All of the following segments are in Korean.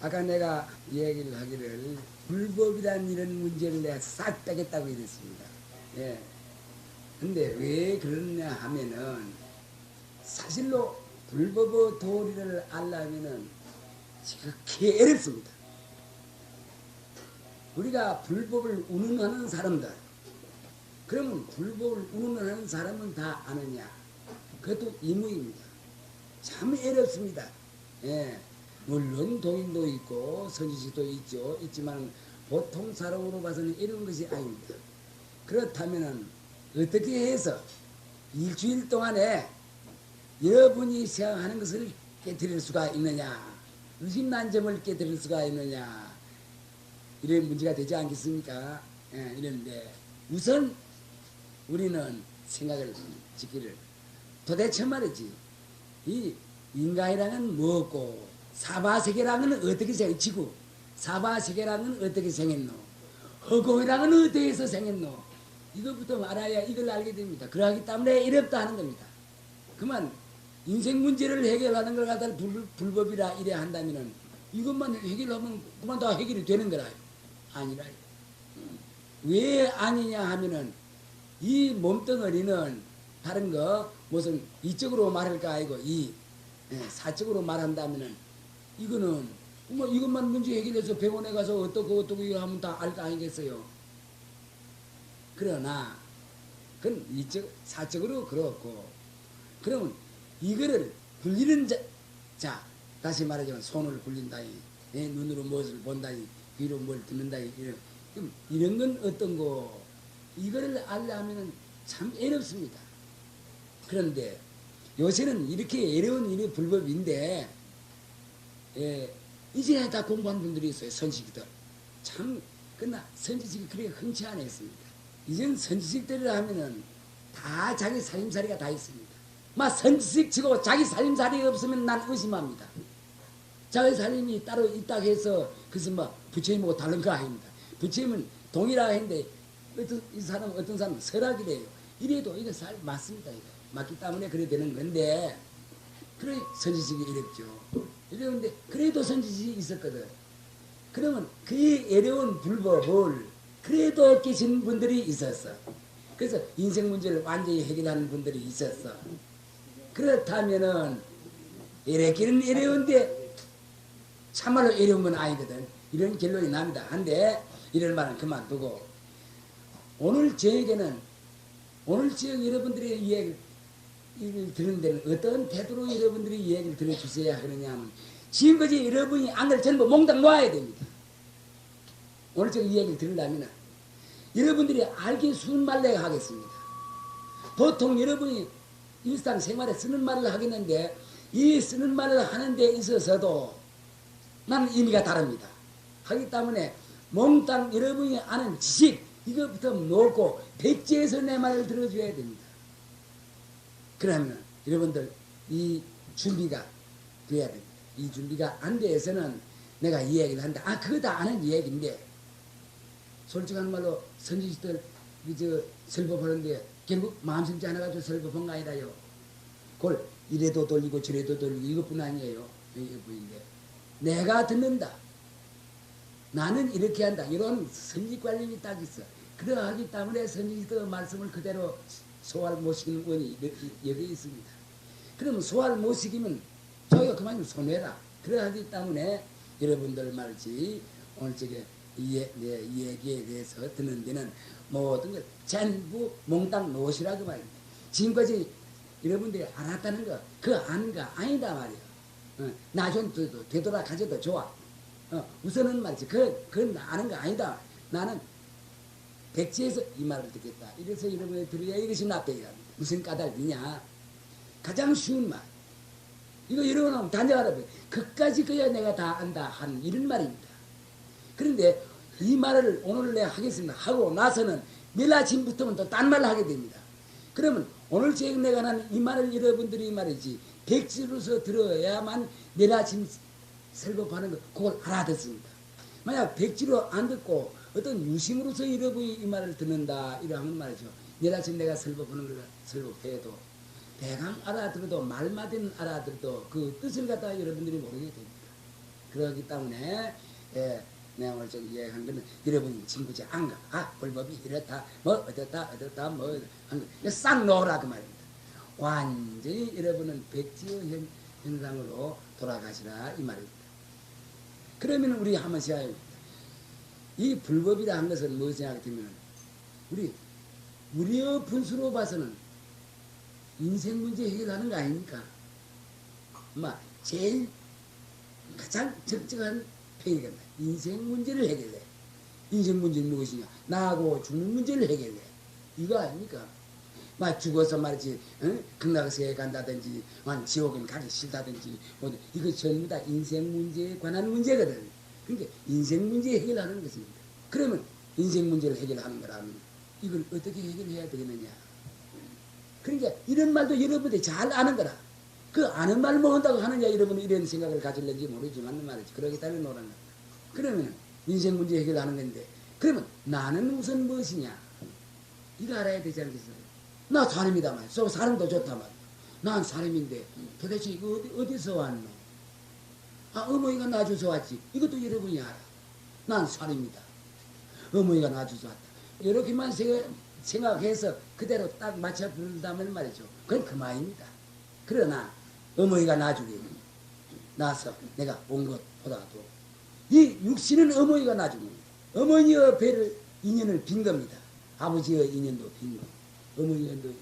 아까 내가 얘기를 하기를 불법이란 이런 문제를 내가 싹 빼겠다고 이랬습니다. 예. 근데 왜 그러냐 하면은 사실로 불법의 도리를 알려면은 지극히 어렵습니다. 우리가 불법을 운운하는 사람들, 그러면 불법을 운운하는 사람은 다 아느냐? 그것도 이무입니다. 참 어렵습니다. 예. 물론 도인도 있고 선지식도 있지만 보통 사람으로 봐서는 이런 것이 아닙니다. 그렇다면 어떻게 해서 일주일 동안에 여러분이 생각하는 것을 깨뜨릴 수가 있느냐, 의심난점을 깨뜨릴 수가 있느냐, 이런 문제가 되지 않겠습니까? 예, 이런데 우선 우리는 생각을 짓기를, 도대체 말이지 이 인간이라는 뭐고 사바세계라는 어떻게 생겼, 지구 사바세계라는 어떻게 생겼노, 허공이라는 어떻게 해서 생겼노, 이것부터 알아야 이걸 알게 됩니다. 그러기 때문에 어렵다 하는 겁니다. 그만 인생 문제를 해결하는 걸 갖다 불법이라 이래 한다면은 이것만 해결하면 그만 다 해결이 되는 거라. 아니라. 왜 아니냐 하면은 이 몸덩어리는 다른 거 무슨 이쪽으로 말할까 아니고 이 사적으로 말한다면은 이거는 뭐 이것만 문제 해결해서 병원에 가서 어떻고 이거 하면 다 알 거 아니겠어요. 그러나 그건 이쪽 사적으로 그렇고, 그러면 이거를 굴리는 자 다시 말하자면 손을 굴린다니, 눈으로 무엇을 본다니, 귀로 뭘 듣는다니, 이런 건 어떤 거, 이거를 알려면은 참 어렵습니다. 그런데 요새는 이렇게 어려운 일이 불법인데, 이제 다 공부한 분들이 있어요. 선지식들. 참, 그러나 선지식이 그렇게 흔치 않았습니다. 이젠 선지식들이라 하면은 다 자기 살림살이가 다 있습니다. 막 선지식 치고 자기 살림살이 없으면 난 의심합니다. 자기 살림이 따로 있다고 해서 그것은 뭐 부처님하고 다른 거 아닙니다. 부처님은 동일하게 했는데 어떤 사람은 설학이래요. 이래도 이거 맞습니다. 이거. 맞기 때문에 그래 되는 건데, 그래 선지식이 어렵죠. 이러는데 그래도 선지식이 있었거든. 그러면 그 어려운 불법을 그래도 깨신 분들이 있었어. 그래서 인생 문제를 완전히 해결하는 분들이 있었어. 그렇다면은 이렇게는 어려운데 참말로 어려운 건 아니거든. 이런 결론이 납니다. 한데 이런 말은 그만두고, 오늘 저에게는 오늘 지금 여러분들의 이야기를 듣는 데는 어떤 태도로 여러분들이 이야기를 들어주셔야 하느냐면, 지금까지 여러분이 안 그래 전부 몽땅 놓아야 됩니다. 오늘 지금 이야기를 들으려면 여러분들이 알기 쉬운 말로 하겠습니다. 보통 여러분이 일상생활에 쓰는 말을 하겠는데 이 쓰는 말을 하는 데 있어서도 나는 의미가 다릅니다. 하기 때문에 몽땅 여러분이 아는 지식 이것부터 놓고 백지에서 내 말을 들어줘야 됩니다. 그러면 여러분들 이 준비가 돼야 됩니다. 이 준비가 안 돼서는 내가 이야기를 한다. 그거 다 아는 이야기인데, 솔직한 말로 선지식들 설법하는데 결국 마음 심지 않아가지고 설법한 거 아니라요. 그걸 이래도 돌리고 저래도 돌리고 이것뿐 아니에요. 이것뿐인데 내가 듣는다, 나는 이렇게 한다, 이런 선지관념이 딱 있어. 그러하기 때문에 선지식들 말씀을 그대로 소화를 못 시키는 원이 여기 있습니다. 그러면 소화를 못 시키면 저희가 그만 손해라. 그러하기 때문에 여러분들 말지 오늘 저게 이 얘기에 대해서 듣는 데는 모든 걸 전부 몽땅 놓으시라고 말입니다. 지금까지 여러분들이 알았다는 거, 그 아는 거 아니다 말이야. 나좀 되돌아 가져도 좋아. 우선은 말이지, 그건 아는 거 아니다. 나는 백지에서 이 말을 듣겠다. 이래서 여러분이 들어야 이것이 납득이랍니다. 무슨 까닭이냐? 가장 쉬운 말. 이거 여러분은 단정하라고요. 그까지 그야 내가 다 안다 하는 이런 말입니다. 그런데 이 말을 오늘 내가 하겠습니다. 하고 나서는 내일 아침부터는 또 딴 말을 하게 됩니다. 그러면 오늘 지금 내가 하는 이 말을 여러분들이 말이지 백지로서 들어야만 내일 아침 설법하는 거 그걸 알아듣습니다. 만약 백지로 안 듣고 어떤 유심으로서 여러분이 이 말을 듣는다 이러면 말이죠. 내일 아침 내가 설법하는 걸 설법해도 대강 알아들어도 말마디는 알아들어도 그 뜻을 갖다가 여러분들이 모르게 됩니다. 그렇기 때문에 내가 오늘 좀 이야기한 거는 여러분이 진구제 안 가. 아, 불법이 이렇다, 뭐 어떻다, 뭐 한 거. 싹 놓으라 그 말입니다. 완전히 여러분은 백지의 현상으로 돌아가시라 이 말입니다. 그러면 우리 한번 생각해 봅니다. 이 불법이라 한 것은 무엇이 생각되면 우리의 분수로 봐서는 인생 문제 해결하는 거 아닙니까? 제일 가장 적정한 표현이겠다. 인생 문제를 해결해. 인생 문제는 무엇이냐? 나하고 죽는 문제를 해결해. 이거 아닙니까? 죽어서 말이지, 극락세에 간다든지, 지옥은 가기 싫다든지, 이거 전부 다 인생 문제에 관한 문제거든. 그러니까 인생 문제 해결하는 것입니다. 그러면 인생 문제를 해결하는 거라면 이걸 어떻게 해결해야 되겠느냐? 그러니까 이런 말도 여러분들이 잘 아는 거라. 그 아는 말 먹는다고 하느냐 여러분이 이런 생각을 가질는지 모르지만 말이지. 그러기 때문에 노란 거다. 그러면 인생 문제 해결하는 건데 그러면 나는 우선 무엇이냐? 이거 알아야 되지 않겠어요? 나 사람이다 말이야. 사람도 좋다 말이야. 난 사람인데 도대체 이거 어디서 왔노? 어머니가 놔줘서 왔지. 이것도 여러분이 알아. 난 사람이다. 어머니가 놔줘서 왔다. 이렇게만 생각해서 그대로 딱 맞춰 부른다면 말이죠. 그건 그만입니다. 그러나 어머니가 나중에 나서 내가 온 것보다도 이 육신은 어머니가 나중에 어머니의 배를 인연을 빈 겁니다. 아버지의 인연도 빈 거, 어머니의 인연도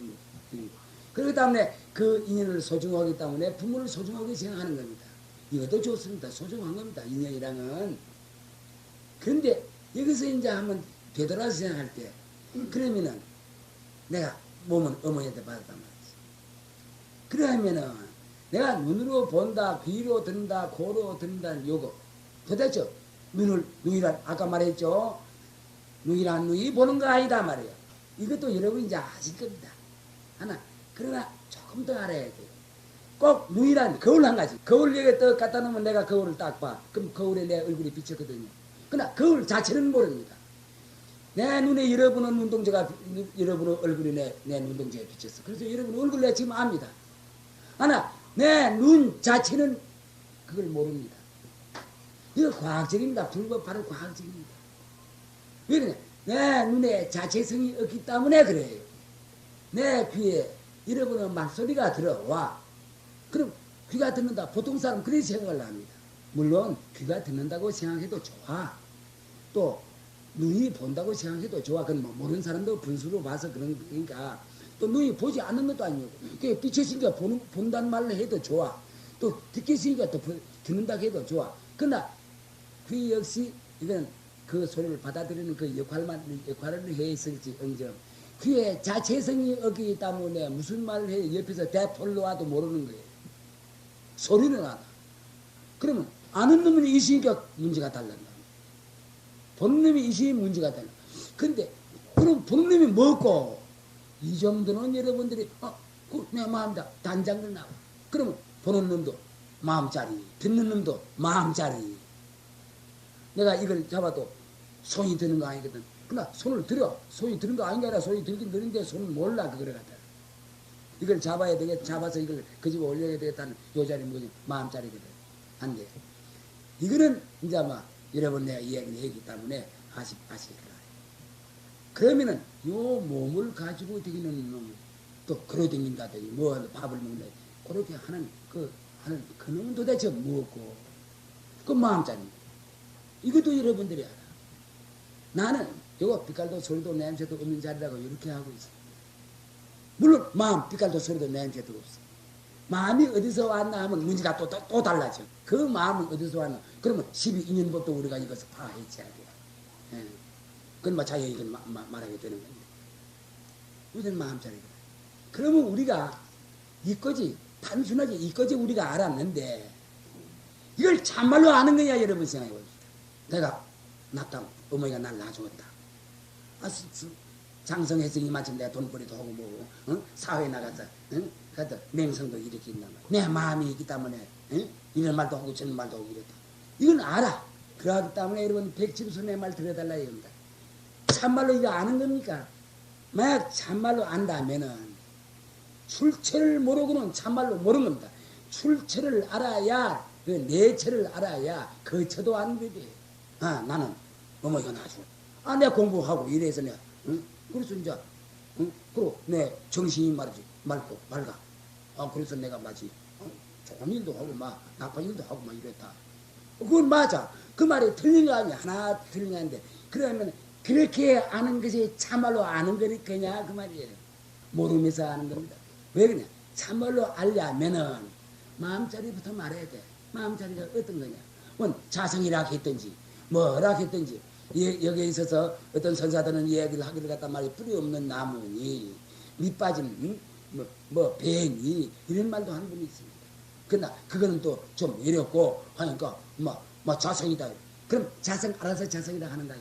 빈 거. 그렇기 때문에 그 인연을 소중하기 때문에 부모를 소중하게 생각하는 겁니다. 이것도 좋습니다. 소중한 겁니다. 인연이랑은. 그런데 여기서 이제 한번 되돌아서 생각할 때 그러면은 내가 몸은 어머니한테 받았단 말이지. 그러면은 내가 눈으로 본다, 귀로 듣는다, 코로 듣는다는 요거 도대체 눈이란 아까 말했죠. 눈이란 눈이 보는 거 아니다 말이에요. 이것도 여러분이 이제 아실 겁니다. 그러나 조금 더 알아야 돼요. 꼭 눈이란 거울 한 가지. 거울 여기 떡 갖다 놓으면 내가 거울을 딱 봐. 그럼 거울에 내 얼굴이 비쳤거든요. 그러나 거울 자체는 모릅니다. 내 눈에 여러분의 눈동자가 여러분의 얼굴이 내 눈동자에 비쳤어. 그래서 여러분 얼굴 내 지금 압니다. 내 눈 자체는 그걸 모릅니다. 이거 과학적입니다. 불법 바로 과학적입니다. 왜 그래? 내 눈에 자체성이 없기 때문에 그래요. 내 귀에 여러분의 말소리가 들어와. 그럼 귀가 듣는다. 보통 사람 그렇게 생각을 합니다. 물론 귀가 듣는다고 생각해도 좋아. 또 눈이 본다고 생각해도 좋아. 그건 모르는 사람도 분수로 봐서 그러니까 또 눈이 보지 않는 것도 아니고 그게 비춰지니까 본다는 말을 해도 좋아. 또 듣겠으니까 또 듣는다고 해도 좋아. 그러나 귀 역시 이건 그 소리를 받아들이는 그 역할을 해 있을지 응정. 귀에 자체성이 없기 때문에 무슨 말을 해 옆에서 대폴로 와도 모르는 거예요. 소리는 알아. 그러면 아는 놈이 있으니까 문제가 달라요. 보는 놈이 있으니 문제가 달라. 근데 그럼 보는 놈이 뭐고 이 정도는 여러분들이 내 마음이다. 단장을 나와. 그러면 보는 놈도 마음짜리, 듣는 놈도 마음짜리. 내가 이걸 잡아도 손이 드는 거 아니거든. 그러나 손을 들여. 손이 드는 거 아닌 게 아니라 손이 들긴 드는데 손은 몰라 그거를 갖다. 이걸 잡아야 되겠다. 잡아서 이걸 그 집에 올려야 되겠다는 요 자리 뭐지? 마음짜리거든. 안 돼. 이거는 이제 여러분 내가 이야기를 했기 때문에 아실 거라. 그러면은 요 몸을 가지고 다니는 놈, 또 걸어다닌다든지 뭐 밥을 먹는다 그렇게 하는 그 놈은 도대체 뭐고? 그 마음짜리입니다. 이것도 여러분들이 알아. 나는 요거 빛깔도 소리도 냄새도 없는 자리라고 이렇게 하고 있어. 물론 마음 빛깔도 소리도 냄새도 없어. 마음이 어디서 왔나 하면 문제가 또 달라져. 그 마음은 어디서 왔나? 그러면 12인연부터 우리가 이것을 파헤쳐야 돼요. 예. 그건 자기가 이걸 말하게 되는 건데. 우리는 마음짜리거든. 그러면 우리가 이거지, 단순하게 이거지 우리가 알았는데, 이걸 참말로 아는 거냐, 여러분 생각해 봅시다. 내가 낳다, 어머니가 날 낳아주었다. 장성혜성이 마침 내가 돈벌이도 하고 뭐고, 사회에 나가서, 그래도 맹성도 이렇게 있단 말이야. 내 마음이 있기 때문에, 이런 말도 하고 저런 말도 하고 이랬다. 이건 알아. 그러기 때문에 여러분 백집수 내 말 들어달라 이겁니다. 참말로 이거 아는 겁니까? 만약 참말로 안다면은 출처를 모르고는 참말로 모르는 겁니다. 출처를 알아야 그 내처를 알아야 거처도 아는 거지. 아, 나는 어머니가 나주. 아, 내가 공부하고 이래서 내가, 응? 그래서 이제, 응? 그리고 내 정신이 말이지, 맑아. 아, 그래서 내가 마치, 좋은 일도 하고, 나쁜 일도 하고, 이랬다. 그건 맞아. 그 말이 틀린 거 아니야. 하나 틀린 거 아닌데. 그러면 그렇게 아는 것이 참말로 아는 거냐? 그 말이에요. 모르면서 아는 겁니다. 왜 그러냐? 참말로 알려면은 마음자리부터 말해야 돼. 마음자리가 어떤 거냐? 자성이라 했든지, 뭐라 했든지, 여기에 있어서 어떤 선사들은 이야기를 하기를 갖단 말이 뿌리 없는 나무니, 밑 빠진, 뱀이, 이런 말도 하는 분이 있습니다. 그러나, 그거는 또 좀 어렵고 하니까, 자성이다. 그럼 자성, 알아서 자성이라 하는 거야.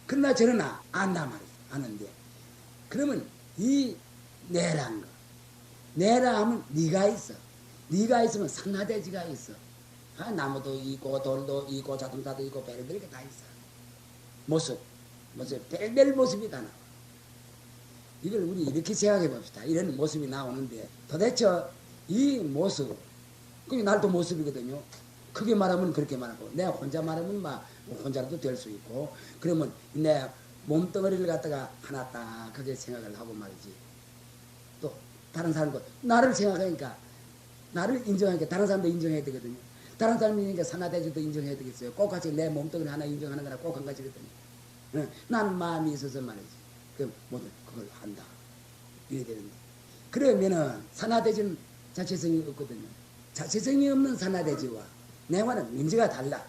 그러나 저러나, 안다 말이야. 아는데. 그러면, 이 내란 거. 내라 하면 네가 있어. 네가 있으면 산하대지가 있어. 아, 나무도 있고 돌도 있고 자동차도 있고 별별 게 다 있어. 모습 별별 모습이 다 나와. 이걸 우리 이렇게 생각해 봅시다. 이런 모습이 나오는데 도대체 이 모습, 그게 날도 모습이거든요. 크게 말하면 그렇게 말하고 내가 혼자 말하면 혼자라도 될 수 있고, 그러면 내 몸덩어리를 갖다가 하나 딱 그렇게 생각을 하고 말이지. 또 다른 사람도 나를 생각하니까, 나를 인정하니까 다른 사람도 인정해야 되거든요. 다른 사람이니까 산하대지도 인정해야 되겠어요. 꼭같이 내 몸뚱이 하나 인정하는 거나 꼭 한 가지거든요. 나는 마음이 있어서 말이지. 그럼 모두 그걸 한다. 이래야 되는데. 그러면은 산하대지는 자체성이 없거든요. 자체성이 없는 산하대지와 내와는 문제가 달라.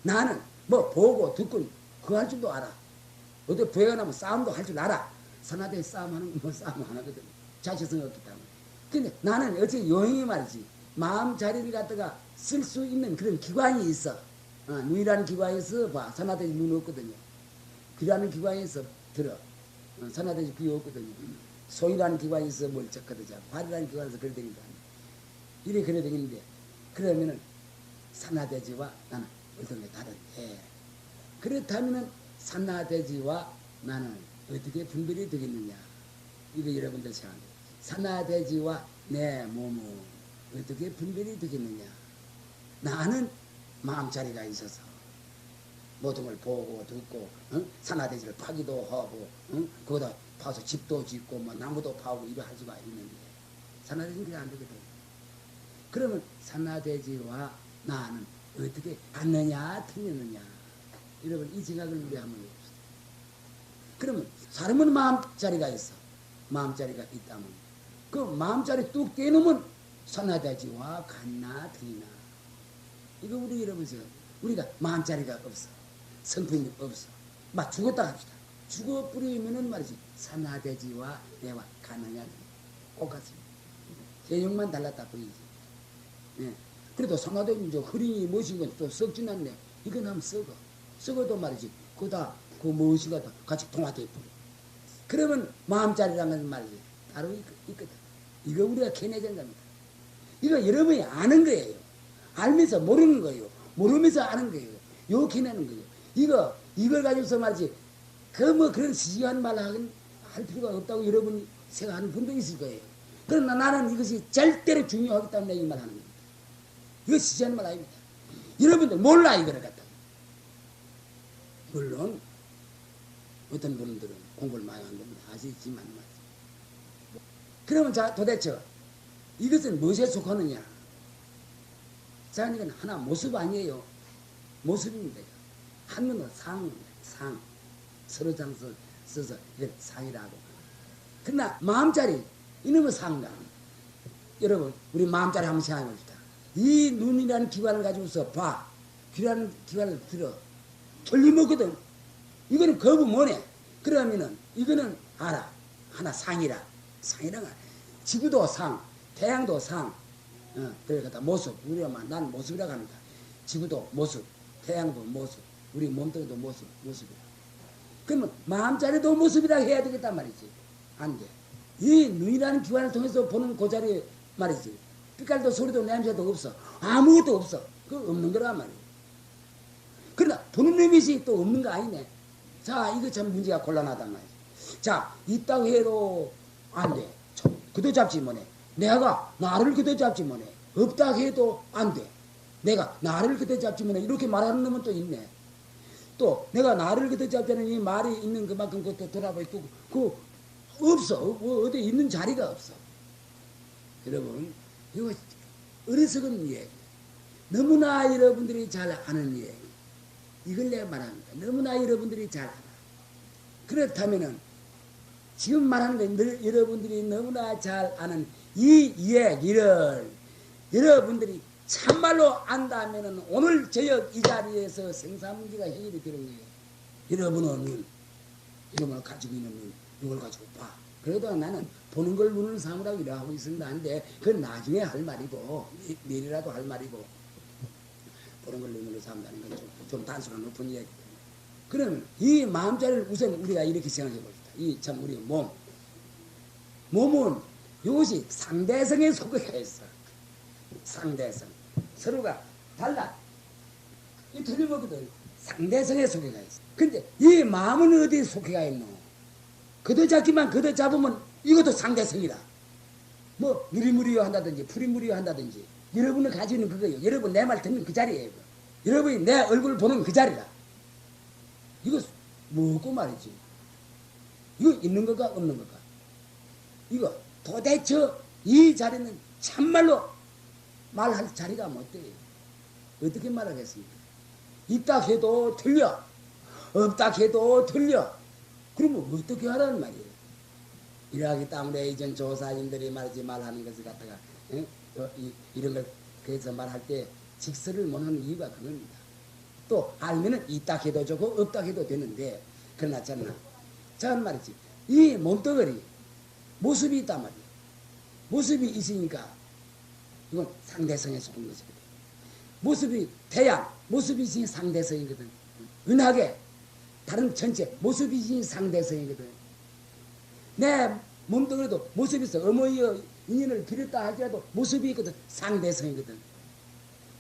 나는 보고 듣고 그거 할 줄도 알아. 어디 부해가 나면 싸움도 할 줄 알아. 산하대지 싸움하는 건 싸움 안 하거든요. 자체성이 없기 때문에. 근데 나는 어째 요행이 말이지. 마음 자리를 갖다가 쓸 수 있는 그런 기관이 있어. 눈이라는 기관에서 봐. 산하대지 눈 없거든요. 귀라는 기관에서 들어. 산하대지 귀 없거든요. 소이라는 기관에서 멀쩍거든요. 발이라는 기관에서 그래 되니까. 이래 그래 되는데, 그러면은 산하대지와 나는 어떤 게 다른데, 그렇다면은 산하대지와 나는 어떻게 분별이 되겠느냐. 이거 여러분들 생각해요. 산하대지와 내 몸은 어떻게 분별이 되겠느냐. 나는 마음자리가 있어서 모든 걸 보고 듣고, 산하대지를 파기도 하고, 거기다 파서 집도 짓고 나무도 파고 이래 할 수가 있는데 산하대지는 그게 안 되거든. 그러면 산하대지와 나는 어떻게 같느냐 틀리느냐. 여러분 이 생각을 우리 한번 해봅시다. 그러면 사람은 마음자리가 있어. 마음자리가 있다면 그 마음자리 뚝 떼놓으면 산하대지와 같나 틀리나. 이거 우리 여러분서 우리가 마음자리가 없어. 성품이 없어. 죽었다 합시다. 죽어 뿌리면은 말이지 산하대지와 내와 같느냐 똑같습니다. 개념만 달랐다 보이지. 예. 그래도 산하대지 이제 흐린이 무엇인 건 또 썩진 않네. 이건 하면 썩어도 말이지 그다 그 무엇인가 같이 통화돼 버려. 그러면 마음자리라는 말이지 따로 있거든. 이거 우리가 캐내자는 겁니다. 이거 여러분이 아는 거예요. 알면서 모르는 거예요. 모르면서 아는 거예요. 요 캐내는 거예요. 이걸 가지고서 말이지 그런 시시한 말 할 필요가 없다고 여러분이 생각하는 분도 있을 거예요. 그러나 나는 이것이 절대로 중요하기 때문에 이 말 하는 겁니다. 이거 시시한 말 아닙니다. 여러분들 몰라 이거를 갖다. 물론 어떤 분들은 공부를 많이 한 겁니다. 아시지만 말이죠. 그러면 자 도대체 이것은 무엇에 속하느냐? 자, 이건 하나 모습 아니에요. 모습입니다. 한문은 상. 서로 장서 써서 이걸 상이라고. 그러나 마음자리 이놈의 상가. 여러분 우리 마음자리 한번 생각해 봅시다. 이 눈이라는 기관을 가지고서 봐. 귀라는 기관을 들어. 틀림없거든. 이거는 거부 뭐네. 그러면은 이거는 알아. 하나 상이라. 상이라. 지구도 상, 태양도 상. 그러니까 모습. 우리가 난 모습이라고 합니다. 지구도 모습, 태양도 모습, 우리 몸뚱이도 모습이라. 그러면 마음자리도 모습이라 해야 되겠단 말이지. 안 돼. 이 눈이라는 기관을 통해서 보는 그 자리에 말이지. 빛깔도 소리도 냄새도 없어. 아무것도 없어. 그거 없는 거란 말이에요. 그러나 보는 눈빛이 또 없는 거 아니네. 자, 이거 참 문제가 곤란하단 말이지. 자, 있다고 해도 안 돼. 그도 잡지 뭐네. 내가 나를 그도 잡지 뭐네. 없다고 해도 안 돼. 내가 나를 그때 잡지면 이렇게 말하는 놈은 또 있네. 또 내가 나를 그때 잡자는 이 말이 있는 그만큼 그것도 돌아보고 있고 그 없어. 어디 있는 자리가 없어. 여러분 이거 어리석은 이야기. 너무나 여러분들이 잘 아는 이야기. 이걸 내가 말합니다. 너무나 여러분들이 잘 알아. 그렇다면은 지금 말하는 거 여러분들이 너무나 잘 아는 이 이야기를 여러분들이 참말로 안다면은 오늘 저녁 이 자리에서 생사문제가 해결이 되는 거예요. 여러분은 이름을 가지고 있는 눈, 이걸 가지고 봐. 그래도 나는 보는 걸 눈을 삼으라고 일하고 있습니다. 한데 그건 나중에 할 말이고 내일이라도 할 말이고 보는 걸 눈으로 삼다는 건 좀 단순한 높은 이야기입니다. 그러면 이 마음자리를 우선 우리가 이렇게 생각해 봅시다. 이 참 우리 몸은 이것이 상대성에 속해 있어. 상대성. 서로가 달라. 이 틀림없거든. 상대성에 속해 있어. 근데 이 마음은 어디에 속해 있노? 그도 잡기만 그도 잡으면 이것도 상대성이라. 뭐 누리무리요 한다든지 풀이무리요 한다든지 여러분을 가지고 있는 그거예요. 여러분 내 말 듣는 그 자리예요. 여러분이 내 얼굴을 보는 그 자리라. 이거 뭐고 말이지. 이거 있는 거가 없는 거가. 이거 도대체 이 자리는 참말로 말할 자리가 못 돼요. 어떻게 말하겠습니까? 있다 해도 틀려. 없다 해도 틀려. 그러면 어떻게 하라는 말이에요. 이러하기 때문에 이전 조사님들이 말하지 말하는 것을 갖다가 이런 걸 그래서 말할 때 직설을 못하는 이유가 그겁니다. 또 알면은 있다 해도 좋고 없다 해도 되는데 그러나 저는 저는 말이지 이 몸뚱어리 모습이 있단 말이에요. 모습이 있으니까 이건 상대성에 속은 것이거든. 모습이 태양 모습이 있으니 상대성이거든. 은하계 다른 전체 모습이 있으니 상대성이거든. 내 몸뚱어리도 모습이 있어. 어머니여 인연을 빌었다 하더라도 모습이 있거든. 상대성이거든.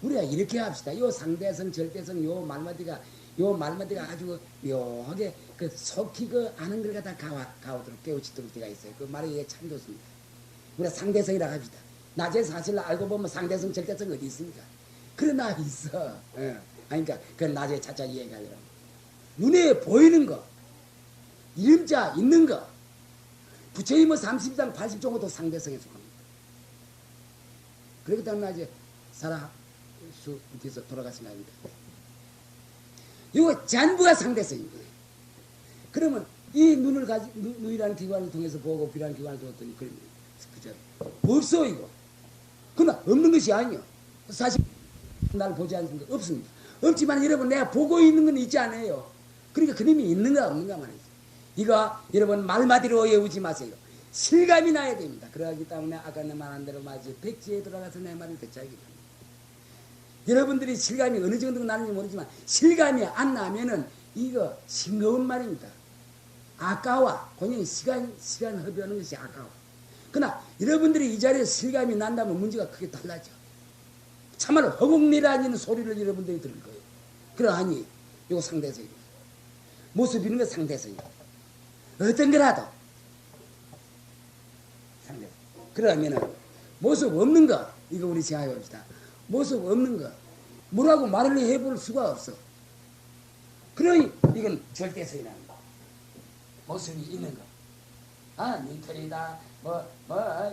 우리가 이렇게 합시다. 요 상대성, 절대성, 요 말마디가 아주 묘하게 그 속히 그 아는 걸 갖다 가오도록 깨우치도록 때가 있어요. 그 말이 참 좋습니다. 우리가 상대성이라고 합시다. 낮에 사실 알고 보면 상대성, 절대성 어디 있습니까? 그러나 있어. 그러니까 그 낮에 차차 이해하려고. 눈에 보이는 거, 이름자 있는 거, 부처님은 뭐 30장 80종도 상대성에 속합니다. 그렇기 때문에 이제 살아서 돌아가신 거 아닙니까? 이거 전부가 상대성인 거예요. 그러면 이 눈을 눈이라는 기관을 통해서 보고 귀라는 기관을 통했더니 그죠? 없어 이거. 그러나 없는 것이 아니요. 사실 날 보지 않습니까? 없습니다. 없지만 여러분 내가 보고 있는 건 있지 않아요. 그러니까 그림이 있는가 없는가 말이죠. 이거 여러분 말마디로 외우지 마세요. 실감이 나야 됩니다. 그러기 때문에 아까 내 말한 대로 말이지 백지에 들어가서 내 말을 듣자기다. 여러분들이 실감이 어느 정도 나는지 모르지만 실감이 안 나면은 이거 싱거운 말입니다. 아까워. 본인이 시간 허비하는 것이 아까워. 그러나 여러분들이 이 자리에 실감이 난다면 문제가 크게 달라져. 참말로 허공리라는 소리를 여러분들이 들을 거예요. 그러하니 이거 상대성이에요. 모습 있는 거 상대성이에요. 어떤 거라도 상대성. 그러면은 모습 없는 거 이거 우리 생각해 봅시다. 모습 없는 거 뭐라고 말을 해볼 수가 없어. 그러니 이건 절대성이라는 거. 모습이 있는 거. 아, 민털이다,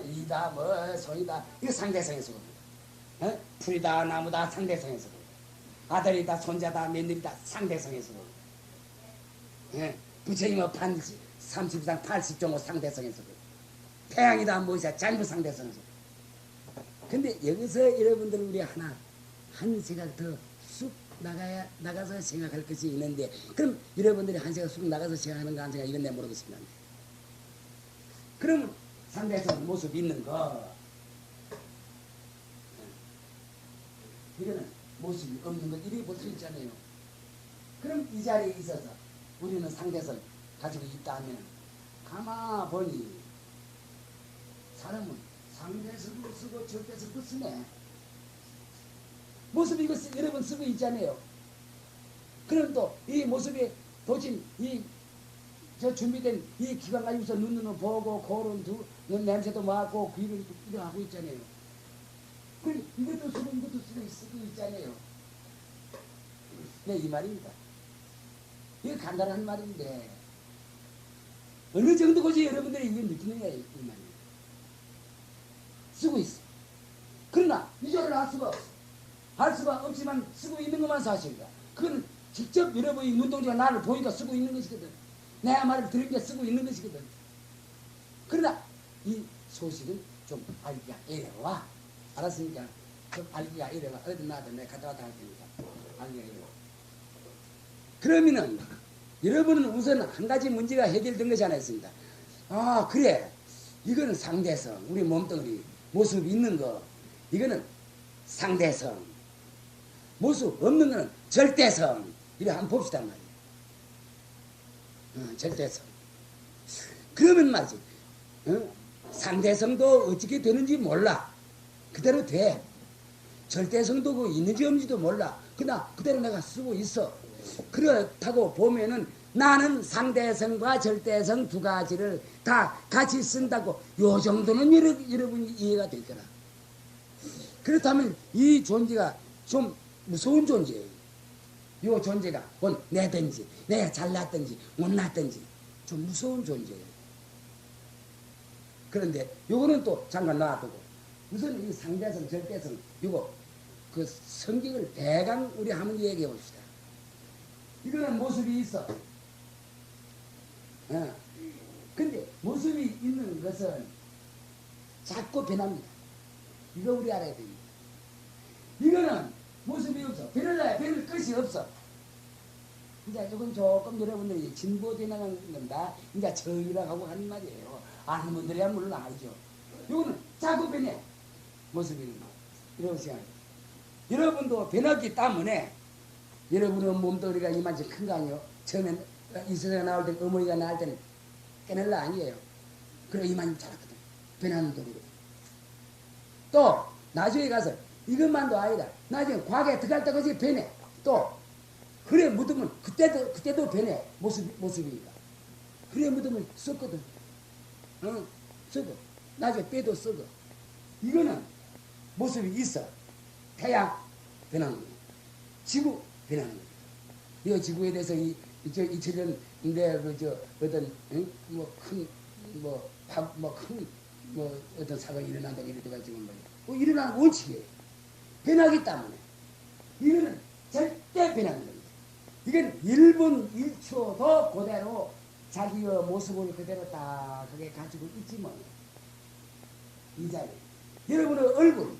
이다, 소이다. 이거 상대성에서 봅니다. 풀이다, 나무다, 상대성에서 봅니다. 아들이다, 손자다, 며느리다, 상대성에서 봅니다. 부처님은 반드시 30상 80종호 상대성에서 봅니다. 태양이다, 무엇이다, 전부 상대성에서 봅니다. 근데 여기서 여러분들 우리 한 생각 더 쑥 나가서 생각할 것이 있는데, 그럼 여러분들이 한 생각 쑥 나가서 생각하는 거 한 생각 이건 내가 모르겠습니다. 그럼 상대성 모습 있는 거, 이거는 모습이 없는 거 이렇게 볼 수 있잖아요. 그럼 이 자리에 있어서 우리는 상대성 가지고 있다 하면 가만 보니 사람은 상대성도 쓰고 절대성도 쓰네. 모습 이거 여러분 쓰고 있잖아요. 그럼 또 이 모습에 도진 저 준비된 이 기관 가지고서 눈으로 보고 코는 냄새도 맡고 귀를 이거 하고 있잖아요. 이것도 쓰고 이것도 쓰고 있잖아요. 네, 이 말입니다. 이거 간단한 말인데 어느 정도까지 여러분들이 이걸 느끼느냐 이 말이에요. 쓰고 있어. 그러나 이절을 할 수가 없어. 할 수가 없지만 쓰고 있는 것만 사실이다. 그건 직접 여러분이 눈동자가 나를 보니까 쓰고 있는 것이거든. 내 말을 들으니까 쓰고 있는 것이거든. 그러나 이 소식은 좀 알기가 어려워. 알았으니까 좀 알기가 어려워. 어디 나도 내가 갔다 왔다 할 테니까 알기가 어려워. 그러면은 여러분은 우선 한 가지 문제가 해결된 것이 하나 있습니다. 아 그래 이거는 상대성, 우리 몸뚱아리 모습 있는 거 이거는 상대성, 모습 없는 거는 절대성. 이래 한번 봅시다 말이에요. 절대성. 그러면 말이지 상대성도 어떻게 되는지 몰라. 그대로 돼. 절대성도 그 있는지 없는지도 몰라. 그러나 그대로 내가 쓰고 있어. 그렇다고 보면은 나는 상대성과 절대성 두 가지를 다 같이 쓴다고 요 정도는 여러분이 이해가 될 거라. 그렇다면 이 존재가 좀 무서운 존재예요. 이 존재가 곧 내든지 내가 잘났든지 못났든지 좀 무서운 존재예요. 그런데 요거는 또 잠깐 놔두고 우선 이 상대성 절대성 요거 그 성격을 대강 우리 한번 얘기해 봅시다. 이거는 모습이 있어. 근데 모습이 있는 것은 자꾸 변합니다. 이거 우리 알아야 됩니다. 이거는 모습이 없어. 변할 것이 없어. 이제 이건 조금 여러분들이 진보되는 건다. 이제 저희라고 하고 하는 말이에요. 아는 분들이야 물론 알죠. 이거는 자꾸 변해. 모습이 있는 거. 이런 생각. 여러분도 변했기 때문에 여러분은 몸뚱아리가 이만큼 큰 거 아니에요? 처음에 이 세상에 나올 때 어머니가 낳을 때는 깨낼라 아니에요. 그래 이만큼 자랐거든. 변하는 돌이거든. 또 나중에 가서 이것만도 아니라 나중에 과거에 들어갈 때까지 변해. 또 그래 묻으면 그때도 변해. 모습이니까. 그래 묻으면 썩거든. 썩어. 나중에 빼도 썩어. 이거는 모습이 있어. 태양 변하는 거야. 지구 변하는 거야. 이 지구에 대해서 이 2000년대 어떤 어떤 사건이 일어난다고 이래 돼가지고 일어나는 원칙이에요. 변하기 때문에 이거는 절대 변하는 겁니다. 이건 1분 1초도 그대로 자기의 모습을 그대로 딱 그게 가지고 있지만 이 자리 여러분의 얼굴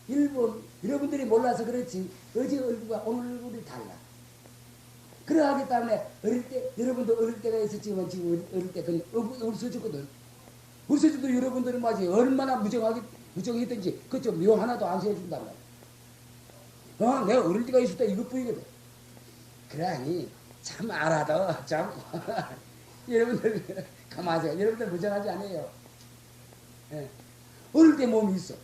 1분 여러분들이 몰라서 그렇지 어제 얼굴과 오늘 얼굴이 달라. 그러하기 때문에 어릴 때 여러분도 어릴 때가 있었지만 지금 어릴 때 그건 없어졌거든. 없어져도 여러분들이 맞지 얼마나 무정했든지 그저 묘 하나도 안 세워준단 말이야. 내가 어릴 때가 있을 때 이것뿐이거든. 그러니 참 알아도 참 여러분들 가만하세요. 여러분들 무정하지 않아요. 예. 어릴 때 몸이 있어.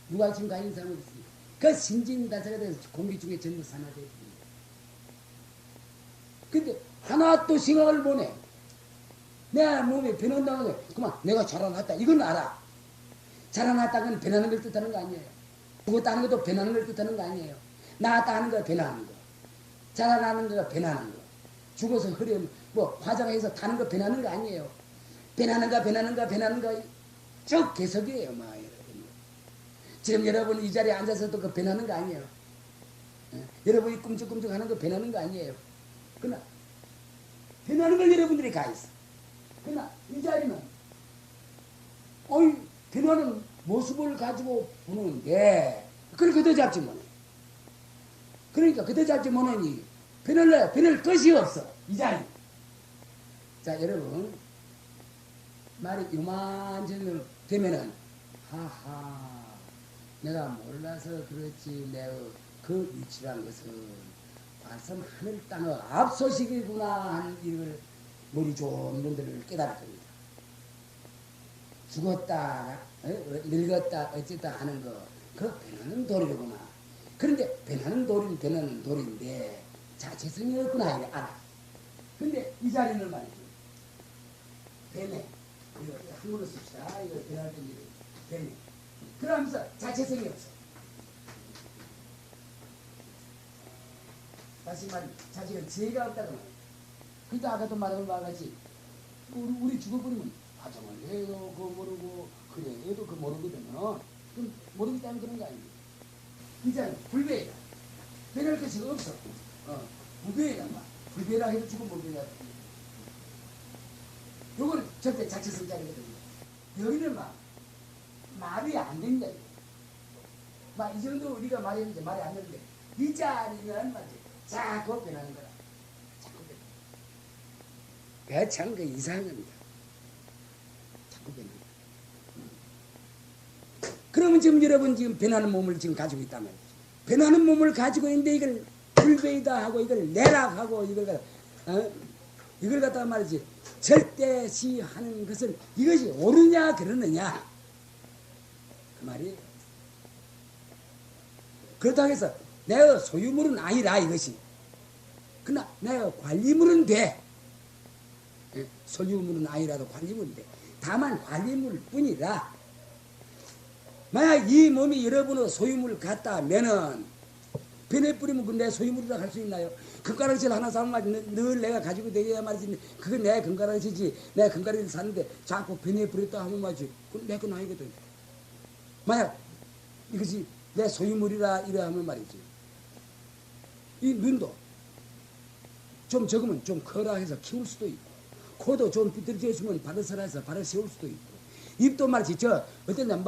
누가 지금 가진 사람이 있습니까? 그 신진다사가 돼서 공기 중에 전부 산화되어 있습니다. 근데 하나 또 생각을 못해. 내 몸이 변한다고 해. 그만 내가 자라났다. 이건 알아. 자라났다는 변하는 걸 뜻하는 거 아니에요. 죽었다는 것도 변하는 걸 뜻하는 거 아니에요. 나았다 하는 거 변하는 거. 자라나는 거가 변하는 거. 죽어서 흐려 화장해서 타는 거 변하는 거 아니에요. 변하는 거 쭉 계속이에요. 지금 여러분 이 자리에 앉아서도 그 변하는 거 아니에요. 여러분이 꿈쩍꿈쩍 하는 거 변하는 거 아니에요. 그러나 변하는 걸 여러분들이 가 있어. 그러나 이 자리는 변하는 모습을 가지고 보는데 그걸 그대 잡지 못해. 그러니까 그대 잡지 못하니 변할 것이 없어. 이 자리. 자 여러분 말이 요만저만 되면은 하하 내가 몰라서 그렇지 내가 그 위치란 것은 말씀 하늘 땅의 앞소식이구나 하는 이걸 머리 좋은 분들을 깨달을 겁니다. 죽었다 늙었다 어쨌다 하는 거 그거 변하는 도리로구나. 그런데 변하는 도리는 변하는 도리인데 자체성이 없구나 이래 알아. 근데 이 자리는 말이죠. 변해. 이거 한글로 씁시다. 이거 변할 때 변해. 그러면서 자체성이 없어. 다시 말 자체가 죄가 없다고 말이야. 근데 아까도 말한 바와 같이 우리 죽어버리면 화장을 해도 그거 모르고 그래 해도 그거 모르거든. 그럼 모르기 때문에 그런 거 아니야. 이제는 불배이다. 배럴 것이 없어. 무배이다. 불배라 해도 죽어버리야. 요거는 절대 자체성자리거든요. 여기는 말이 안 된다. 이 정도 우리가 말했는데 말이 안 되는데 이 자리는 말이지. 자꾸 변하는 거라. 자꾸 변하는 거야. 참 그 이상한 겁니다. 자꾸 변하는 거야. 그러면 지금 여러분 지금 변하는 몸을 지금 가지고 있단 말이죠. 변하는 몸을 가지고 있는데 이걸 불배이다 하고 이걸 내락하고 이걸 갖다가 말이지. 절대시하는 것은 이것이 옳으냐 그러느냐 그 말이에요. 그렇다고 해서 내가 소유물은 아니라 이것이. 그러나 내가 관리물은 돼. 소유물은 아니라도 관리물은 돼. 다만 관리물 뿐이라 만약 이 몸이 여러분의 소유물을 갖다 하면은 변해 뿌리면 그 내 소유물이라 할 수 있나요? 금가락질 하나 사면 늘 내가 가지고 다녀야 말이지. 그건 내 금가락질이지. 내가 금가락질 사는데 자꾸 변해 뿌렸다 하면 말이지. 그건 내 건 아니거든. 만약 이것이 내 소유물이라 이래 하면 말이지. 이 눈도 좀 적으면 좀 커라 해서 키울 수도 있고, 코도 좀 삐뚤어졌으면 바르서라 해서 바르 세울 수도 있고, 입도 말이지. 어떤 날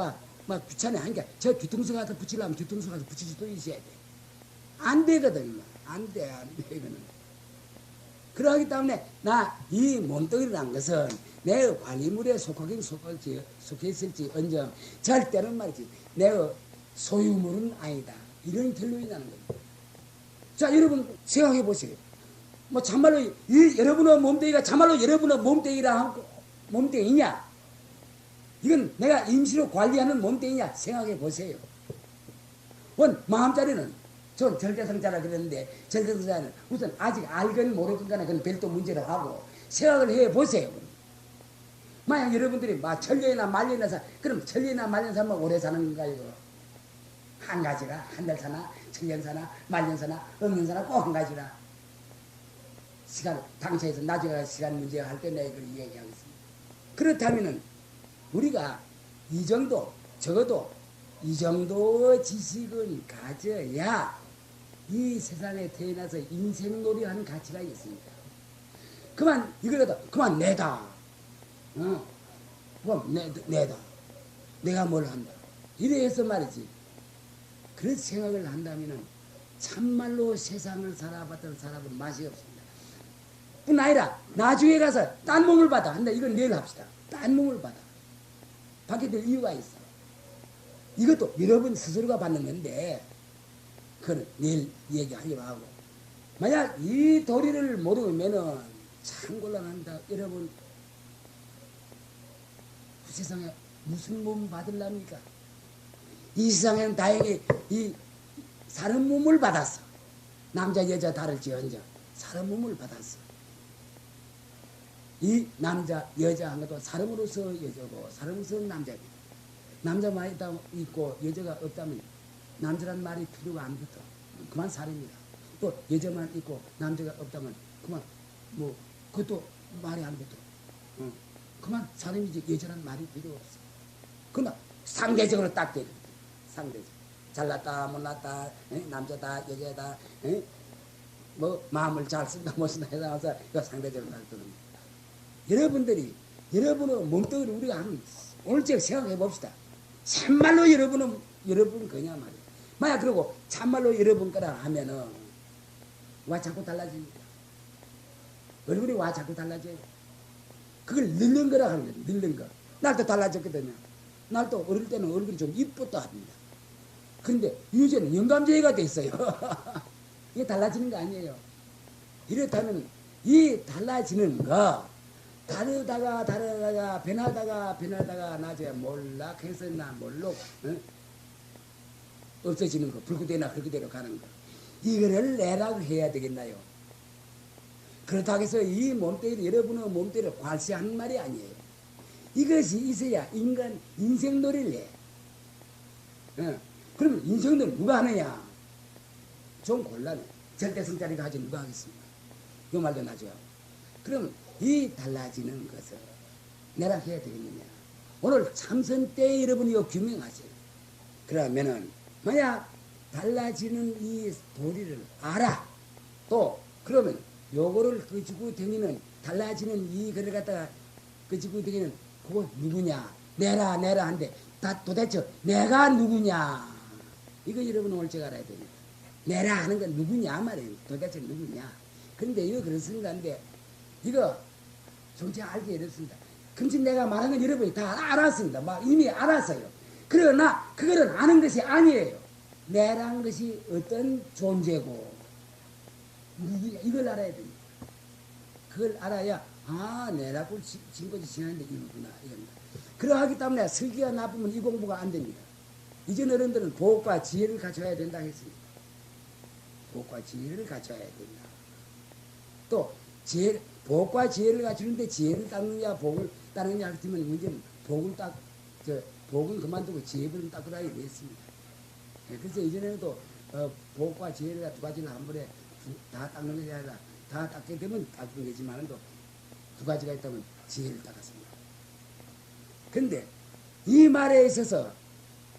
막 귀찮아 하니까 저 뒤통수 가서 붙이려면 뒤통수 가서 붙일 수도 있어야 돼. 안 되거든. 안 돼, 이거는. 그러기 때문에 이 몸뚱이라는 것은 내 관리물에 속해 있을지 언정 절대는 말이지 내 소유물은 아니다. 이런 결론이 나는 겁니다. 자, 여러분 생각해 보세요. 참말로 여러분의 몸뚱이가 참말로 여러분의 몸뚱이냐? 이건 내가 임시로 관리하는 몸뚱이냐? 생각해 보세요. 마음자리는 전 절대성자라 그랬는데 절대성자는 우선 아직 알건 모르건 간에 그건 별도 문제를 하고 생각을 해 보세요. 만약 여러분들이 천년이나 말년이나 그럼 천년이나 말년 살면 오래 사는 건가요? 한 가지가 한 달 사나 천년 사나 말년 사나 억년 사나 꼭 한 가지라. 시간 당시에서 나중에 시간 문제 할 때 내가 이걸 얘기하겠습니다. 그렇다면은 우리가 이 정도 적어도 이 정도 지식은 가져야 이 세상에 태어나서 인생놀이 하는 가치가 있습니다. 그만 이걸 갖다 그만 내다. 그럼 내다. 내가 뭘 한다. 이래서 말이지. 그런 생각을 한다면은 참말로 세상을 살아봤던 사람은 맛이 없습니다. 뿐 아니라 나중에 가서 딴 몸을 받아. 근데 이건 내일 합시다. 딴 몸을 받아. 받게 될 이유가 있어. 이것도 여러분 스스로가 받는 건데 그건 내일 얘기하려고 하고, 만약 이 도리를 모르면은 참 곤란합니다. 여러분 세상에 무슨 몸 받으랍니까? 이 세상에는 다행히 이 사람 몸을 받았어. 남자 여자 다를지언정 사람 몸을 받았어. 이 남자 여자 한 것도 사람으로서 여자고 사람으로서 남자입니다. 남자만 있고 여자가 없다면 남자란 말이 필요가 안 붙어. 그만 사람입니다. 또 여자만 있고 남자가 없다면 그만 그것도 말이 안 붙어. 그만 사람이지 여자란 말이 필요 없어. 그러나 상대적으로 딱 돼. 상대적. 잘났다 못났다 남자다 여자다 마음을 잘 쓴다 못 쓴다 해서 상대적으로 딱 들습니다. 여러분들이 여러분의 몸뚱이를 우리가 한번 오늘쯤 생각해 봅시다. 참말로 여러분 거냐 말이야. 만약 그러고 참말로 여러분 거라 하면은 와 자꾸 달라집니다. 얼굴이 와 자꾸 달라져요. 그걸 늙는 거라 하는 거예요. 늙는 거. 날도 달라졌거든요. 날도 어릴 때는 얼굴이 좀 이뻤다 합니다. 그런데 요새는 영감제가 됐어요. 이게 달라지는 거 아니에요. 이렇다면 이 달라지는 거 다르다가 변하다가 나중에 몰락해서 몰록 없어지는 거, 불구대나 그렇게대로 가는 거, 이거를 내라고 해야 되겠나요? 그렇다고 해서 이 몸뚱이를 여러분의 몸뚱이를 과시하는 말이 아니에요. 이것이 있어야 인간 인생놀이를 해. 예. 그럼 인성들 누가 하느냐? 좀 곤란해. 절대성자리가 하지 누가 하겠습니까? 요 말도 나죠. 그럼 이 달라지는 것을 내가 해야 되겠느냐? 오늘 참선 때 여러분이 이거 규명하세요. 그러면은 만약 달라지는 이 도리를 알아. 또 그러면 요거를 그지고 다니는 달라지는 이 글을 갖다가 그지고 다니는 그거 누구냐? 내라 한데 다 도대체 내가 누구냐? 이거 여러분 오늘 제가 알아야 됩니다. 내라 하는 건 누구냐 말이에요. 도대체 누구냐? 그런데 이거 그렇습니다. 근데 이거 좀 제가 알기 어렵습니다. 금시 내가 말한 건 여러분이 다 알았습니다. 막 이미 알았어요. 그러나 그거는 아는 것이 아니에요. 내란 것이 어떤 존재고 누구냐 이걸 알아야 됩니다. 그걸 알아야 내라고 지금까지 지나는데 이거구나 이겁니다. 그러하기 때문에 설기가 나쁘면 이 공부가 안 됩니다. 이전 어른들은 보옥과 지혜를 갖춰야 된다 했습니다. 보옥과 지혜를 갖춰야 된다. 또 보옥과 지혜를 갖추는데 지혜를 닦느냐 복을 따르느냐 하면 문제는 복은 그만두고 지혜를 닦으라 이랬습니다. 그래서 이전에는 또 보옥과 지혜를 두 가지를 한 번에 다 닦는 것이 아니라 다 닦게 되면 닦는 거지만 또 두 가지가 있다면 지혜를 닦았습니다. 그런데 이 말에 있어서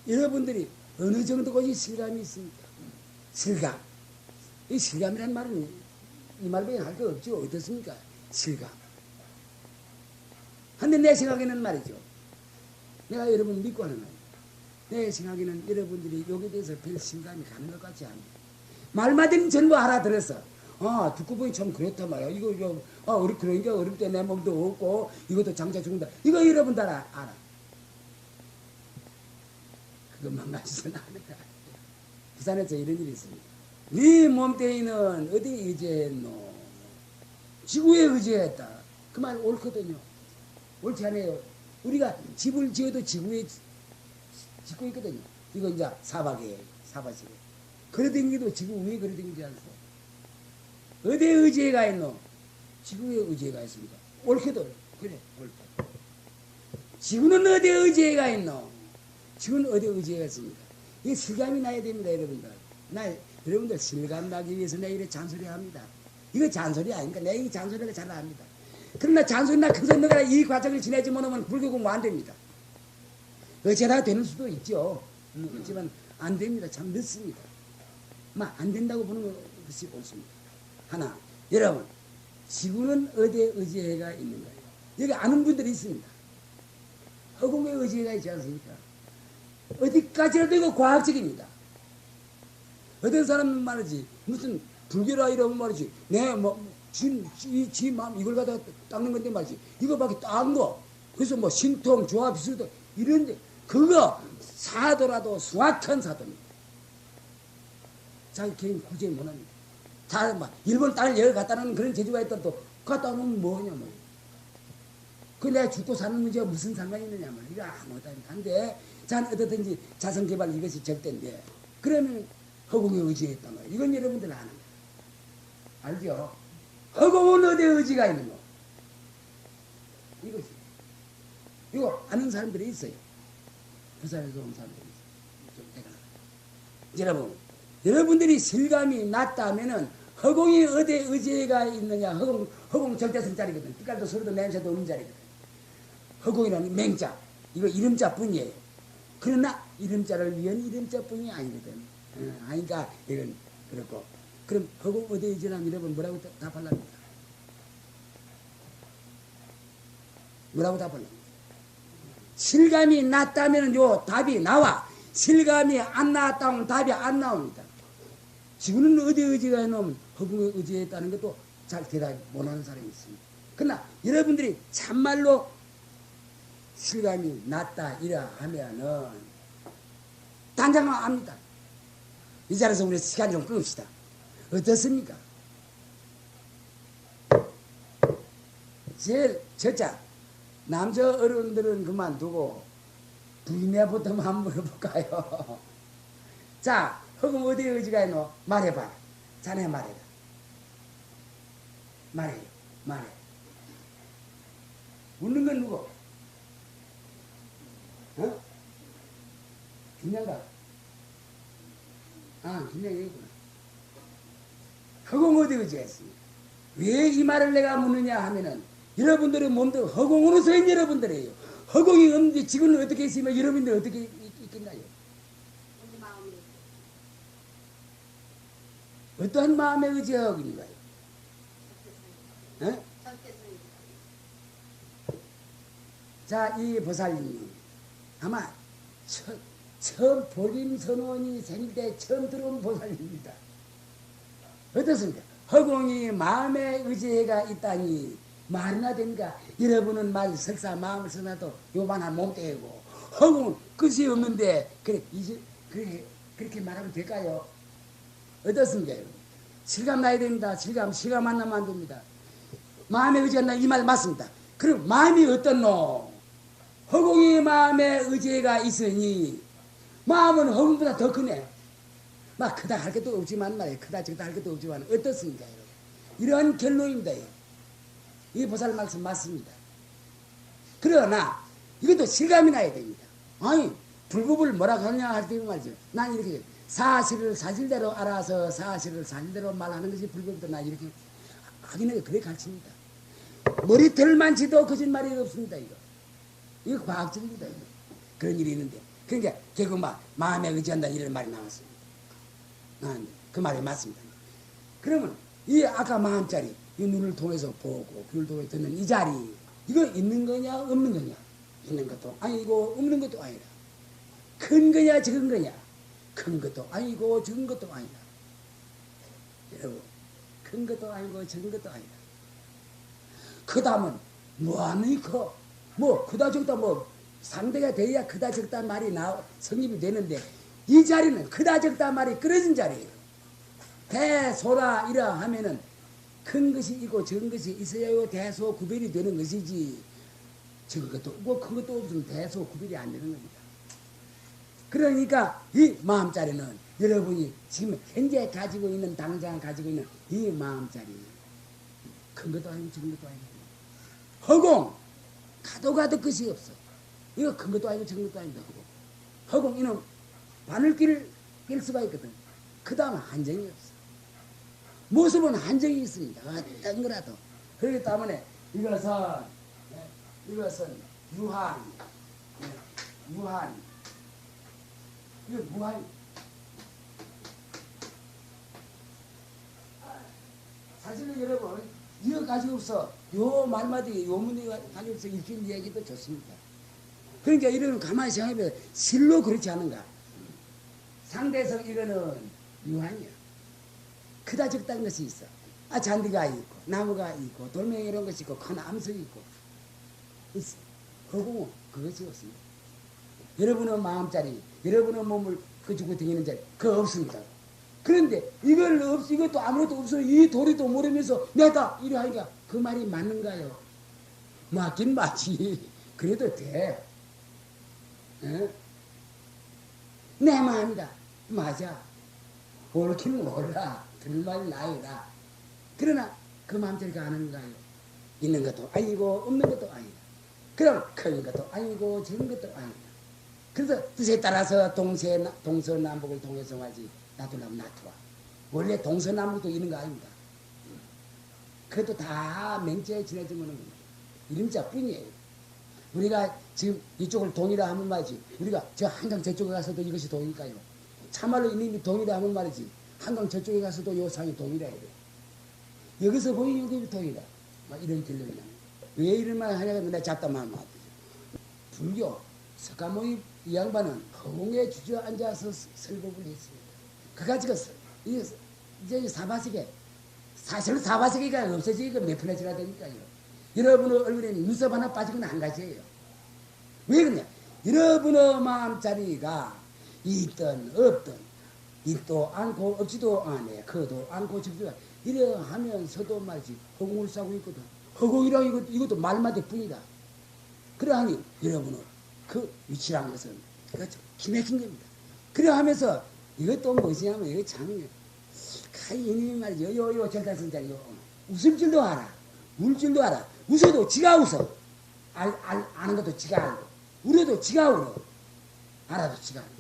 여러분들이 어느 정도까지 실감이 있습니까? 실감. 이 실감이란 말은 이 말밖에 할 거 없죠. 어떻습니까? 실감. 근데 내 생각에는 말이죠. 내가 여러분 믿고 하는 말이에요. 내 생각에는 여러분들이 여기에 대해서 별 실감이 가는 것 같지 않아요. 말마디는 전부 알아들었어. 듣고 보니 참 그렇단 말이야. 이거, 그러니까 어렵대. 내 몸도 없고, 이것도 장차 죽는다. 이거 여러분 다 알아. 그것만 가지고는 안 해. 부산에서 이런 일이 있습니다. 네 몸뚱이는 어디 의지했노? 지구에 의지했다. 그 말 옳거든요. 옳지 않아요. 우리가 집을 지어도 지구에 짓고 있거든요. 이거 이제 사박에. 걸어다니기도 지구 위에 걸어다니지 않소. 어디에 의지가 있노? 지구에 의지가 있습니다. 옳거든. 그래, 옳다. 지구는 어디에 의지가 있노? 지구는 어디에 의지가 있습니까? 이 실감이 나야 됩니다, 여러분들. 여러분들 실감 나기 위해서 내가 이래 잔소리 합니다. 이거 잔소리 아닙니까? 내가 이 잔소리를 잘 압니다. 그러나 잔소리나 큰소리 너가 이 과정을 지내지 못하면 불교 공부 안 됩니다. 어쩌다 되는 수도 있죠. 그렇지만 안 됩니다. 참 늦습니다. 안 된다고 보는 것이 옳습니다. 하나, 여러분, 지구는 어디에 의지가 있는 거예요? 여기 아는 분들이 있습니다. 허공에 의지가 있지 않습니까? 어디까지라도 이거 과학적입니다. 어떤 사람은 말이지, 무슨 불교라 이러면 말이지, 지 마음 이걸 갖다 닦는 건데 말이지, 이거 밖에 닦은 거, 그래서 신통, 조합, 비수도, 이런데, 그거 사도라도 수확한 사도입니다. 자기 개인 구제 못합니다. 일본 땅을 여기 갖다 놓는 그런 재주가 있다도 갖다 놓으면 뭐냐, 그 내가 죽고 사는 문제가 무슨 상관이 있느냐, 이거 아무것도 아닌데, 어떻든지 자성개발 이것이 절대인데, 그러면 허공에 의지했단 말이에요. 이건 여러분들 아는 거예요. 알죠? 허공은 어디에 의지가 있는 거? 이것이. 이거 아는 사람들이 있어요. 부산에서 온 사람들이 있어요. 여러분들이 실감이 났다면은 허공이 어디에 의지가 있느냐? 허공 절대성자리거든. 빛깔도 소리도 냄새도 없는 자리거든. 허공이라는 맹자. 이거 이름자 뿐이에요. 그러나 이름자를 위한 이름자 뿐이 아니거든. 아니까 이건 그렇고. 그럼 허공 어디에 의지라면 여러분 뭐라고 답하랍니까? 뭐라고 답하랍니까? 실감이 났다면 요 답이 나와. 실감이 안 나왔다면 답이 안 나옵니다. 지구는 어디에 의지가 있냐면 허공에 의지했다는 것도 잘 대답 못하는 사람이 있습니다. 그러나 여러분들이 참말로 실감이 났다 이라 하면은 단장은 압니다. 이 자리에서 우리 시간 좀 끊읍시다. 어떻습니까? 제일 첫째, 남자 어른들은 그만두고 부인애부터 한번 물어볼까요? 자, 허공 어디에 의지가 있노? 말해봐. 자네 말해라. 말해. 묻는 건 누구? 김양가. 아, 김영이구나. 허공 어디 의지했습니까? 왜 이 말을 내가 묻느냐 하면은 여러분들의 몸도 허공으로 서인 여러분들이에요. 허공이 없는데 지금은 어떻게 있으면 여러분들 어떻게 있겠나요? 어떠한 마음에 의지하고 있는가요? 어? 자, 이 보살님이 아마 처음 보림선원이 생길 때 처음 들어온 보살입니다. 어떻습니까? 허공이 마음의 의지가 있다니 말이나 됩니까? 여러분은 말 설사 마음을 써놔도 요만한 몸뚱이고 허공은 끝이 없는데 그렇게 말하면 될까요? 어떻습니까? 실감 나야 됩니다. 실감 안 나면 안 됩니다. 마음의 의지가 나 이 말 맞습니다. 그럼 마음이 어떻노? 허공이 마음의 의지가 있으니 마음은 허공보다 더 크네. 막 크다 할 것도 없지만 말이에요. 크다 적다 할 것도 없지만 어떻습니까? 이런 결론입니다. 이 보살 말씀 맞습니다. 그러나 이것도 실감이 나야 됩니다. 아니 불법을 뭐라 하냐 할 때 말이죠. 난 이렇게 사실을 사실대로 알아서 사실을 사실대로 말하는 것이 불법이다. 난 이렇게 하기는 그래 가르칩니다. 머리털만 치도 거짓말이 없습니다. 이거 과학적입니다. 이거. 그런 일이 있는데 그러니까 결국 마음에 의지한다는 이런 말이 나왔습니다. 그 말이 맞습니다. 그러면 이 아까 마음자리 이 눈을 통해서 보고 귀를 통해서 듣는 이 자리 이거 있는 거냐 없는 거냐 있는 것도 아니고 없는 것도 아니라 큰 거냐 적은 거냐 큰 것도 아니고 적은 것도 아니다. 여러분 큰 것도 아니고 적은 것도 아니다. 크다면 뭐하니 커? 뭐 크다 적다 뭐 상대가 돼야 크다 적다 말이 성립이 되는데 이 자리는 크다 적다 말이 끊어진 자리예요. 대소라 이라 하면은 큰 것이 있고 적은 것이 있어야 대소 구별이 되는 것이지 적은 것도 없고 큰 것도 없으면 대소 구별이 안 되는 겁니다. 그러니까 이 마음자리는 여러분이 지금 현재 가지고 있는 당장 가지고 있는 이 마음자리 큰 것도 아니고 적은 것도 아니고 허공 가도 끝이 없어. 이거 큰 것도 아니고 적은 것도 아니다. 허공 이는 바늘길을 낄 수가 있거든. 그 다음은 한정이 없어. 모습은 한정이 있습니다. 어떤 거라도. 그렇기 때문에 이것은 유한. 이거 무한. 사실은 여러분, 이거 가지고 없어. 요 말마디, 요 문제 가지고 없어. 읽힌 이야기도 좋습니다. 그러니까 이런 가만히 생각해보면 실로 그렇지 않은가. 상대성 이거는 유한이야. 크다 적다는 것이 있어. 잔디가 있고 나무가 있고 돌멩이 이런 것이 있고 큰 암석이 있고 있어. 허공은 그것이 없습니다. 여러분의 마음자리 여러분의 몸을 그주고 다니는 자리 그거 없습니다. 그런데 이것도 아무것도 없어. 이 도리도 모르면서 내가 이래 하니까 그 말이 맞는가요? 맞긴 맞지. 그래도 돼. 에? 내 마음이다. 맞아. 옳긴 몰라. 들을 말이 나이다. 그러나 그 마음대로 가는가요? 있는 것도 아니고 없는 것도 아니다. 그럼 큰 것도 아니고 적은 것도 아니다. 그래서 뜻에 따라서 동서남북을 통해서 하지 놔두려면 놔두어. 원래 동서남북도 있는 거 아닙니다. 그것도 다 맹죄에 지내주면 겁니다. 이름자 뿐이에요. 우리가 지금 이쪽을 동이라 하면 말이지. 우리가 저 한강 저쪽에 가서도 이것이 동일까요? 참말로 이놈이 동이라 하면 말이지. 한강 저쪽에 가서도 요 상이 동이라 해야 돼. 여기서 보이는 여기 동이라. 막 이런 결론이 납니다. 왜 이런 말 하냐고 내가 잡담하면 안 되죠. 불교, 석가모니 이 양반은 허공에 주저앉아서 설법을 했습니다. 그 가지고 이제 사바세계, 사실 사바세계가 없어지니까 몇 푼에 지나야 되니까요. 여러분의 얼굴에 눈썹 하나 빠지거나 한 가지예요. 왜 그러냐? 여러분의 마음자리가 있든 없든 있도 않고 없지도 않아. 커도 않고 적지도 않아. 이래 하면서도 말이지 허공을 싸고 있거든. 허공이랑 이것도 말마디 뿐이다. 그러하니 여러분은 그 위치라는 것은 그가 좀 기맥힌 겁니다. 그래 하면서 이것도 무엇이냐면 이거 참 이님이 말이죠. 요 절단선자리 웃을 줄도 알아. 울 줄도 알아. 웃어도 지가 웃어. 아는 것도 지가 알고 울어도 지가 울어. 알아도 지가 알고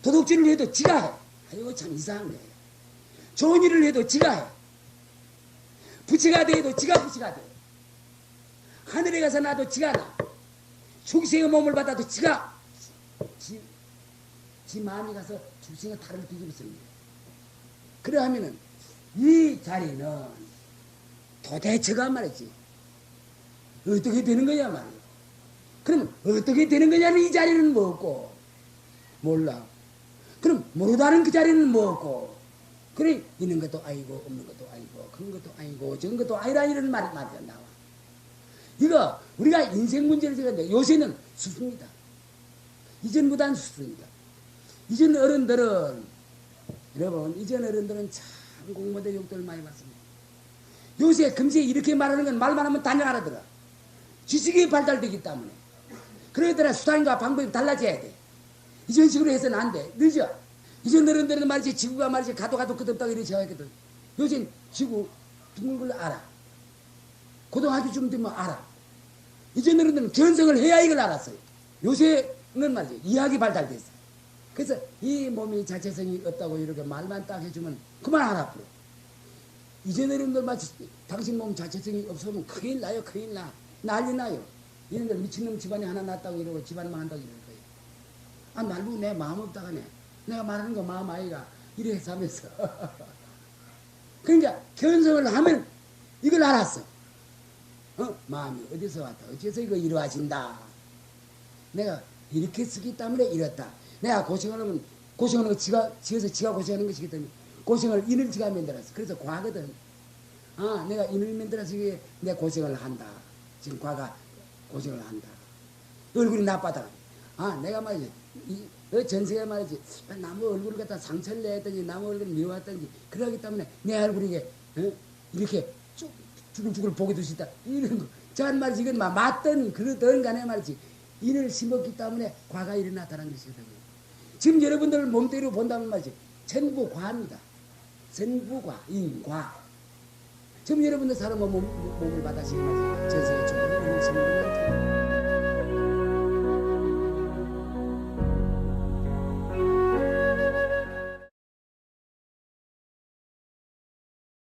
도둑질을 해도 지가 해. 아이고 참 이상한 거예요. 좋은 일을 해도 지가 해. 부처가 돼도 지가 부처가 돼. 하늘에 가서 나도 지가 나. 죽생의 몸을 받아도 지가 지 마음이 가서 죽생의 탈을 뒤집었습니다. 그래 하면은 이 자리는 도대체가 말이지 어떻게 되는 거냐 말이야. 그럼 어떻게 되는 거냐는 이 자리는 뭐고 몰라. 그럼 모르다는 그 자리는 뭐고 그래 있는 것도 아니고 없는 것도 아니고 그런 것도 아니고 저런 것도 아니라 이런 말이 나와. 이거 우리가 인생 문제를 생각하는데 요새는 수습니다. 이전보다는 수습니다. 이전 어른들은 여러분 이전 어른들은 참 공부대 욕들을 많이 받습니다. 요새 금세 이렇게 말하는 건 말만 하면 단정 알아들어. 지식이 발달되기 때문에. 그러더라 수단과 방법이 달라져야 돼. 이전 식으로 해서는 안 돼. 늦어. 이전 어른들은 말이지 지구가 말이지 가도 끝없다고 이렇게 생각했거든. 요즘 지구 둥근 걸 알아. 고등학교쯤 되면 알아. 이전 어른들은 견성을 해야 이걸 알았어요. 요새는 말이지 이학이 발달됐어. 그래서 이 몸이 자체성이 없다고 이렇게 말만 딱 해주면 그만 알아버려. 이전 어른들 마치 당신 몸 자체성이 없으면 큰일 나요. 큰일 나. 난리 나요. 이런들 미친놈 집안에 하나 났다고 이러고 집안만 한다고 이럴 거예요. 아 말고 내 마음 없다가네. 내가 말하는 거 마음 아이가 이래 해서 하면서. 그러니까 견성을 하면 이걸 알았어. 마음이 어디서 왔다. 어째서 이거 이루어진다. 내가 이렇게 쓰기 때문에 이렇다. 내가 고생하면 고생하는 거 지어서 지가 고생하는 것이기 때문에 고생을 인을 지가 만들었어. 그래서 과거든. 아 내가 인을 만들어서 내 고생을 한다. 지금 과가 고생을 한다. 얼굴이 나빠다. 아 내가 말이지 전세가 말이지 나무 얼굴을 갖다 상처를 내었든지 나무 얼굴을 미워했든지 그러기 때문에 내 얼굴이 이렇게 죽을 보게 될 수 있다. 이런 거. 저한 말이지 이건 맞든 그러든 간에 말이지 인을 심었기 때문에 과가 일어났다는 것이거든요. 지금 여러분들 몸대로 본다면 말이지 전부과입니다. 전부과, 인과. 지금 여러분들 사람 몸을 받아시기 말이지 전세에 죽음을 심는 것 같아요.